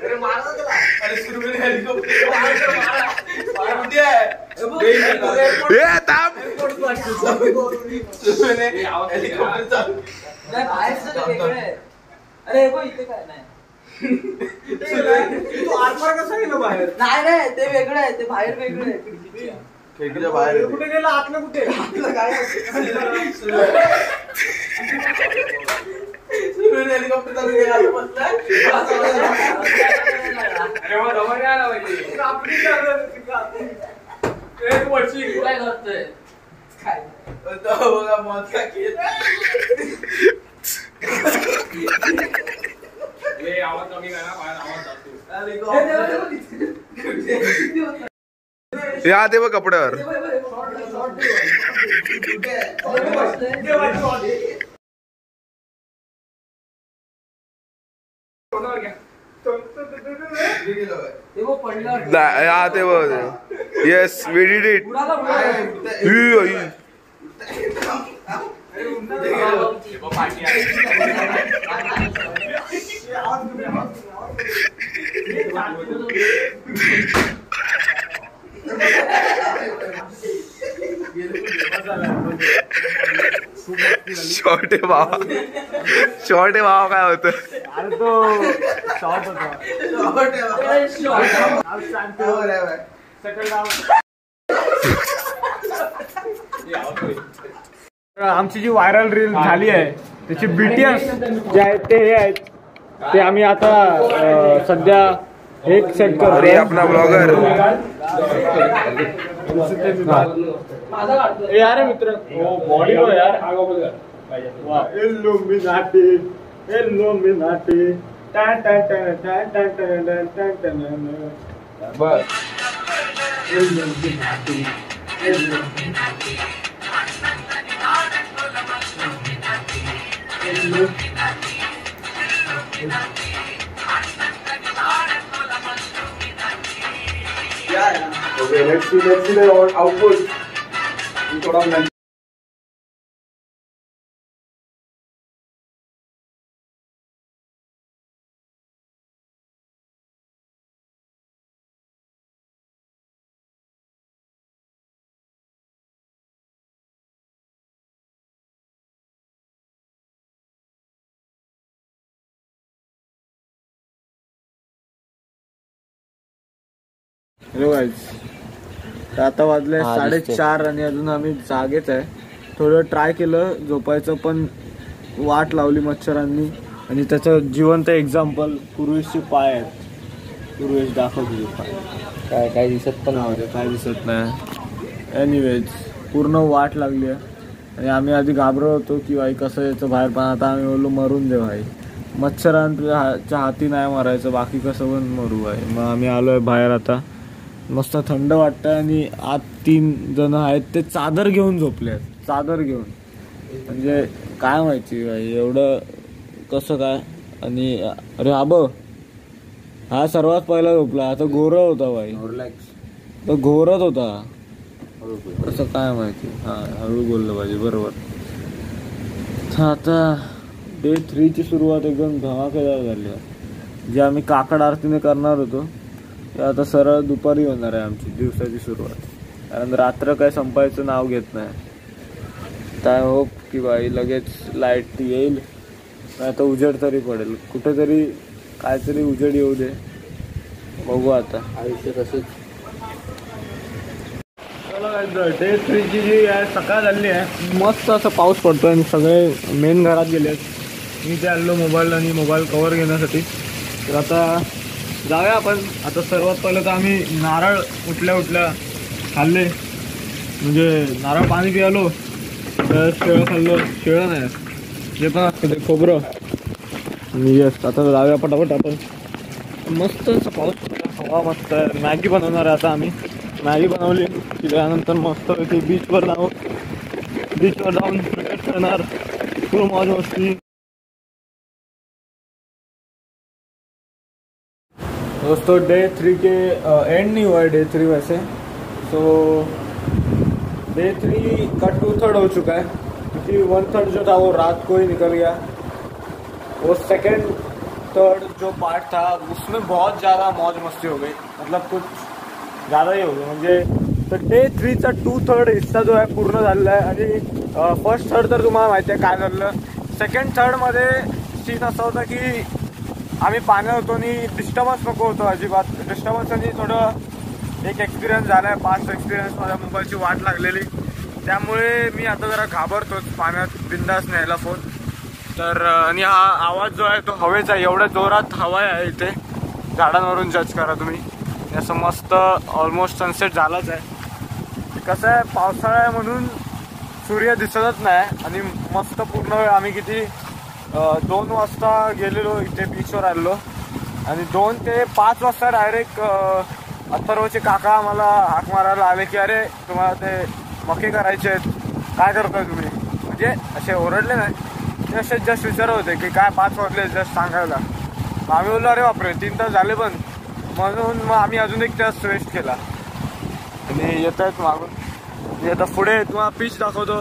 अरे मारा त्याला. अरे सुरवेने हेलिकॉप्टर अरे इथे काय नाही. तू आरपार कसा गेला बाहेर? नाही रे ते वेगळं आहे, ते बाहेर वेगळं आहे. खिडकीच्या बाहेर कुठे गेला? आतलं कुठे? आतलं काय? हेलिकॉप्टर चालू गेला बसलाय. अरे मग दवाने आला पाहिजे. आपली चालू एक वर्षी काय करतोय? काय? तो बघा मत काय केलं. ए आवाज कमी करा, बाहेर आवाज जातो. या ते बघ कपड्यावर. या ते बघ. Yes we did it. Short आहे भावा, शॉर्ट आहे भावा. काय होतं? अरे तो शॉर्ट होता. आमची जी व्हायरल रील झाली आहे त्याची BTS जे आहेत ते हे आहेत ते आम्ही आता सध्या एक सेट करतो. अरे अपना ब्लॉगर यार मित्र बॉडी हो यार. Okay, let's see the output. Hello guys, तर आता वाजले 4:30 आणि अजून आम्ही जागेच आहे. थोडं ट्राय केलं झोपायचं पण वाट लावली मच्छरांनी आणि त्याचं जिवंत एक्झाम्पल पूर्वेशचे पाय आहेत. पूर्वेश दाखव तुझे पाय. काय दिसत पण नव्हतं. काय दिसत नाही. एनिवेज पूर्ण वाट लागली आहे आणि आम्ही आधी घाबरत होतो की भाई कसं यायचं बाहेर, पण आता आम्ही बोललो मरून दे भाई. मच्छरांच्या हाती नाही मरायचं, बाकी कसं पण मरू आहे. मग आम्ही आलो आहे बाहेर. आता मस्त थंड वाटतं आणि आत 3 जण आहेत ते चादर घेऊन झोपले आहेत. चादर घेऊन म्हणजे काय माहिती भाई एवढं कसं काय. आणि अरे हा सर्वात पहिला झोपला. आता घोरत होता भाई, तो घोरत होता. असं काय माहिती. हळू बोललं पाहिजे बरोबर. आता डे 3 ची सुरुवात एकदम धमाकेदार झाली आहे. जे आम्ही काकड आरतीने करणार होतो ते आता सरळ दुपारी होणार आहे आमची दिवसाची सुरुवात. कारण रात्र काय संपायचं नाव घेत नाही. काय होप की बाई लगेच लाईट येईल, नाही तर उजेड तरी पडेल. कुठेतरी काहीतरी उजेड येऊ दे, बघू आता. आयुष्य तसंच. डे 3 ची जी आहे सकाळ झाली आहे. मस्त असं पाऊस पडतोय आणि सगळे मेन घरात गेले आहेत. मी ते आलो मोबाईल कवर घेण्यासाठी. तर आता जाऊया आपण. आता सर्वात पहिलं तर आम्ही नारळ उठल्या खाल्ले, म्हणजे नारळ पाणी पियालो, तर शेळं खाल्लं. शेळं नाही जे पण असतं ते खोबरं. येस, आता जाऊया पटापट आपण. मस्त असं पाऊस पडला, हवा मस्त आहे. मॅगी बनवणार आहे आता आम्ही. मॅगी बनवली की त्यानंतर मस्त ते बीचवर जाऊन क्रिकेट खेळणार, फुल मौज मस्ती. दोस्तों डे 3 के एंड नहीं हुआ है डे 3 वैसे. सो डे 3 का 2/3 हो चुका है क्योंकि 1/3 जो था वो रात को ही निकल गया. वो सेकेंड थर्ड जो पार्ट था उसमें बहुत ज़्यादा मौज मस्ती हो गई, मतलब कुछ ज़्यादा ही हो गई. म्हणजे तर डे 3चा 2/3 हिस्सा जो आहे पूर्ण झालेला आहे. आणि फर्स्ट थर्ड तर तुम्हाला माहिती आहे काय झालं. सेकंड थर्डमध्ये सीन असा होता की आम्ही पाण्यात होतो आणि डिस्टर्बन्स नको होतं अजिबात. डिस्टर्बन्स आणि थोडं एक एक्सपिरियन्स झाला आहे, पास्ट एक्सपिरियन्स माझ्या मोबाईलची वाट लागलेली, त्यामुळे मी आता जरा घाबरतोच पाण्यात बिंदास न्यायला फोन. तर आणि हा आवाज जो आहे तो हवेचा आहे, एवढ्या जोरात हवा आहे इथे, झाडांवरून जज करा तुम्ही. असं मस्त ऑलमोस्ट सनसेट झालाच आहे. कसं आहे पावसाळा आहे म्हणून सूर्य दिसतच नाही. आणि मस्त पूर्ण वेळ आम्ही किती 2 वाजता गेलेलो इथे बीचवर आलेलो आणि 2 ते 5 वाजता डायरेक्ट अथर्वचे काका आम्हाला हाक मारायला आले की अरे तुम्हाला ते मके करायचे आहेत, काय करताय तुम्ही. म्हणजे असे ओरडले नाही, ते असे जस्ट विचारत होते की काय 5 वाजले जस्ट सांगायला. आम्ही बोललो अरे बापरे 3 तास झाले पण, म्हणून मग आम्ही अजून 1 तास वेस्ट केला. आणि येत आहेत मागून. आता पुढे तुम्हाला पीच दाखवतो.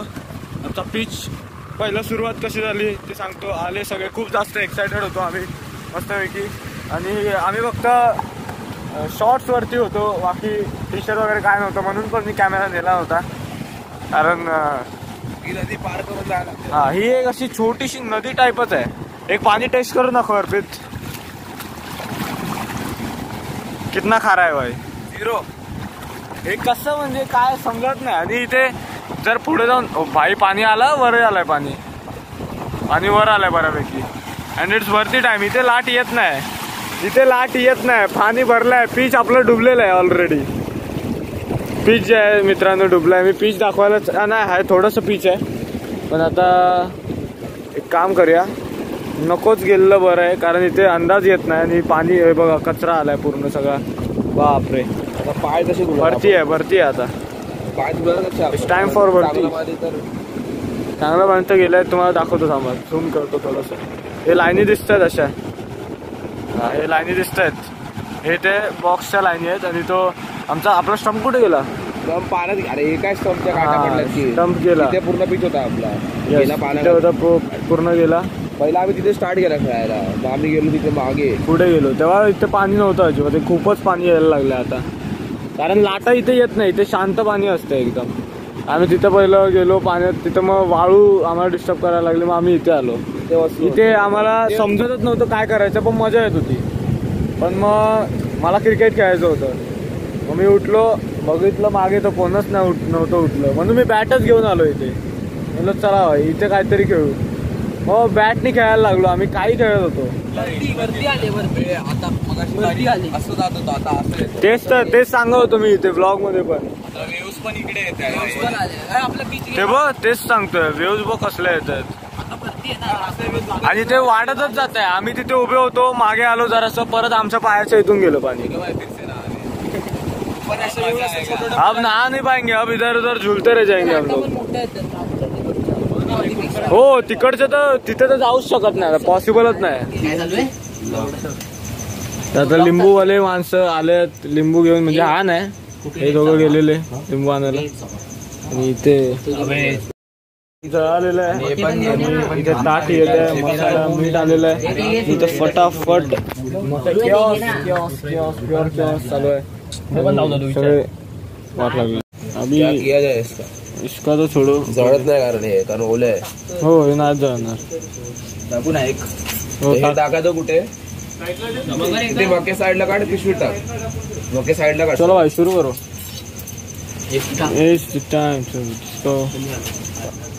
आता पीच पहिलं सुरुवात कशी झाली ते सांगतो. आले सगळे खूप जास्त एक्सायटेड होतो आम्ही मस्तपैकी. आणि आम्ही फक्त शॉर्ट्सवरती होतो, बाकी टी शर्ट वगैरे काय नव्हतं, म्हणून पण मी कॅमेरा नेला होता. कारण ही नदी पार करून जायला लागते. हा ही एक अशी छोटीशी नदी टाईपच आहे. एक पाणी टेस्ट करू ना अर्पित, कितना खारा आहे भाई. 0. हे कसं म्हणजे काय समजत नाही. आणि इथे जर पुढे जाऊन भाई पाणी आलं, वर आलंय पाणी वर आलंय बऱ्यापैकी. अँड इट्स वरती टाइम. इथे लाट येत नाही, इथे लाट येत नाही, पाणी भरलंय. पीच आपलं डुबलेलं आहे ऑलरेडी. पीच जे आहे मित्रांनो डुबलाय. मी पीच दाखवायला नाही आहे, थोडंसं पीच आहे. पण आता एक काम करूया, नकोच गेलेलं बरं आहे, कारण इथे अंदाज येत नाही. आणि पाणी बघा कचरा आलाय पूर्ण सगळा. बापरे पाय कसे भरती आहे आता. पाय इट्स टाइम फॉर भरती. चांगलं पर्यंत गेलंय, तुम्हाला दाखवतो थांबा, झूम करतो थोडंसं. हे लाईनी दिसत आहेत अशा, हे लाईनी दिसत आहेत, हे ते बॉक्सच्या लाईनी आहेत. आणि तो आपला स्टंप कुठे गेला. स्टंप पाण्यात. अरे काय स्टंपच्या काटा पडल्या की स्टंप गेला. तिथे पूर्ण पिच होता आपला, गेला पाण्यात होता पूर्ण गेला. पहिला आम्ही तिथे स्टार्ट केला खेळायला, मग आम्ही गेलो तिथे मागे पुढे गेलो तेव्हा इथे पाणी नव्हतं अजिबात. खूपच पाणी यायला लागलं आता, कारण लाटा इथे येत नाही, इथे शांत पाणी असतं एकदम. आम्ही तिथं पहिलं गेलो पाण्यात, तिथं मग वाळू आम्हाला डिस्टर्ब करायला लागले, मग आम्ही इथे आलो. इथे आम्हाला समजतच नव्हतं काय करायचं, पण मजा येत होती. पण मग मला क्रिकेट खेळायचं होतं, मग मी उठलो, बघितलं मागे तर कोणच नव्हतं उठलं, म्हणून मी बॅटच घेऊन आलो इथे. म्हणलं चला इथे काहीतरी खेळू. मग बॅटनी खेळायला लागलो आम्ही, काही खेळत होतो. तेच सांगत होतो मी इथे ब्लॉग मध्ये पण. ते बघ तेच सांगतोय, व्ह्यूज बघ कसले येत आहेत. आणि ते वाढतच जात आहे. आम्ही तिथे उभे होतो, मागे आलो जरासं, परत आमच्या पायाच्या इथून गेलो पाणी. अब नहा नहीं पाएंगे, अब इधर उधर झूलते रह जाएंगे हम लोग. हो तिकडचं तर तिथे तर जाऊच शकत नाही, पॉसिबलच नाही. आता लिंबूवाले माणसं आलेत लिंबू घेऊन, म्हणजे हा नाही, हे दोघं गेलेले लिंबू आणायला. आणि इथे आलेलं आहे, इथे ताट येत आहे, मसाला मीठ आलेलं आहे. इथे फटाफट चालू आहे, सगळे वाट लागली. अभी इसका तो छोडो, जळत नाही कारण हे, कारण ओलं आहे. हो हे नाही जळणार. टाकून एक टाका तो कुठे ते मके साईडला काढ, पिशवी टाक मके साईडला काढ. चलो भाई शुरू करो.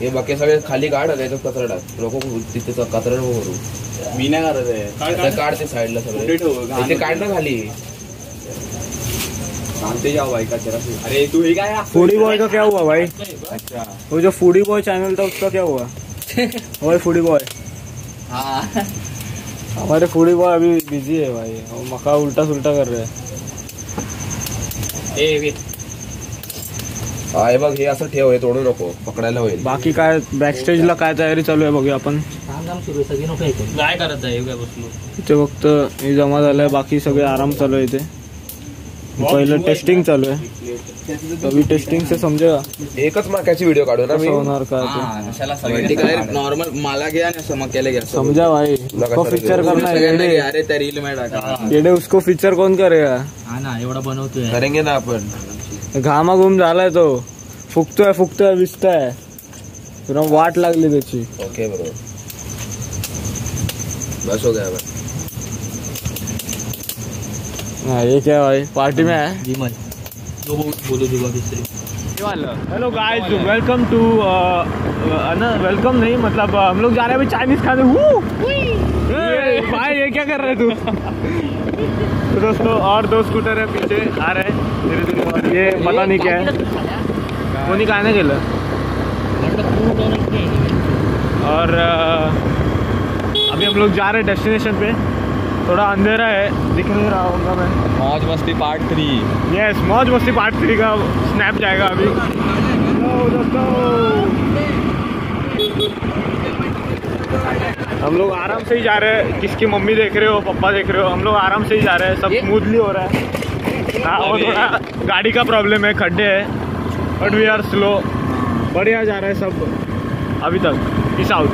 हे मके सगळे खाली काढ, त्याच्यात कचरा टाक. नको तिथे कचरा नको करू. मी नाही करत आहे, काढ ते साईडला सगळे, ते काढ ना खाली. जाओ भाई कचरा. अरे तू ही काय फूडी बॉय का क्या हुआ भाई? अच्छा वो जो फूडी बॉय चैनल था उसका क्या हुआ? भाई फूडी बॉय, हमारे फूडी बॉय अभी बिजी है भाई, मका उल्टा सुलटा कर रहे हैं. हे बघ, हे असं ठेव, हे तोडू नको, पकडायला होईल. बाकी काय बॅकस्टेजला काय तयारी चालू आहे बघूया आपण. काय करत आहे काय बसलो इथे फक्त हे जमा झालंय, बाकी सगळे आराम चालू आहे इथे. पहिलं टेस्टिंग चालू आहे, अभी टेस्टिंग से समजेगा एकच मक्याची व्हिडिओ काढू ना मी. कसं होणार काय ते. नॉर्मल मला घ्या ना समक केले घ्या समझा भाई, उसको फीचर करना है येडे. अरे त्या रील में टाका येडे उसको फीचर कौन करेगा. हा ना एवढा बनवतोय. करेंगे ना आपण. घामाघूम झालाय तो, फुकतोय विसताय, तुला वाट लागली त्याची. ओके बरोबर, बस हो गया. हाँ, ये क्या भाई पार्टी में है. विमल जो बोलो जुगा दूसरी. Hello guys, welcome to welcome नहीं मतलब हम लोग जा रहे हैं अभी चाइनीज खाने. भाई ये क्या कर रहे तू. तो दोस्तों और 2 स्कूटर है पीछे आ रहे हैं धीरे धीरे, और ये पता नहीं क्या है, कोणी काय नाही केलं. और अभी हम लोग जा रहे हैं डेस्टिनेशन पे. थोड़ा अंधेरा है, दिख नहीं रहा होगा मैं. मौज मस्ती पार्ट 3. यस, मौज मस्ती पार्ट 3 का स्नैप जाएगा अभी. हम लोग आराम से ही जा रहे हैं. किसकी मम्मी देख रहे हो, पापा देख रहे हो, हम लोग आराम से ही जा रहे हैं. सब स्मूथली हो रहा है. हाँ, और थोड़ा गाड़ी का प्रॉब्लम है, खड्डे है, बट वी आर स्लो. बढ़िया जा रहा है सब अभी तक. Peace out.